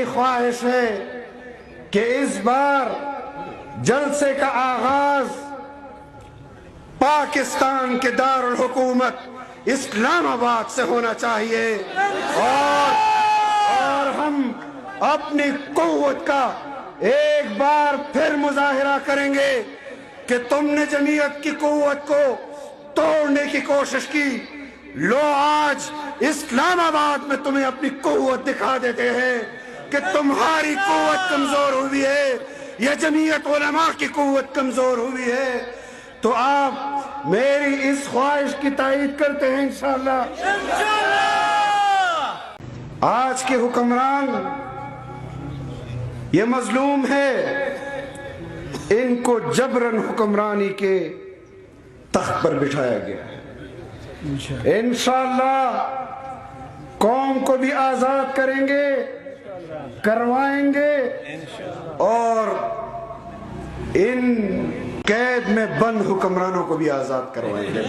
میری خواہش ہے کہ اس بار جلسے کا آغاز پاکستان کے دارالحکومت اسلام آباد سے ہونا چاہیے اور ہم اپنی قوت کا ایک بار پھر مظاہرہ کریں گے کہ تم نے جمعیت کی قوت کو توڑنے کی کوشش کی. لو آج اسلام آباد میں تمہیں اپنی قوت دکھا دیتے ہیں کہ تمہاری قوت کمزور ہوئی ہے یا جمعیت علماء کی قوت کمزور ہوئی ہے. تو آپ میری اس خواہش کی تائید کرتے ہیں انشاءاللہ. آج کے حکمران یہ مظلوم ہے, ان کو جبراً حکمرانی کے تخت پر بٹھایا گیا ہے. انشاءاللہ قوم کو بھی آزاد کریں گے, کروائیں گے, اور ان قید میں بند حکمرانوں کو بھی آزاد کروائیں گے.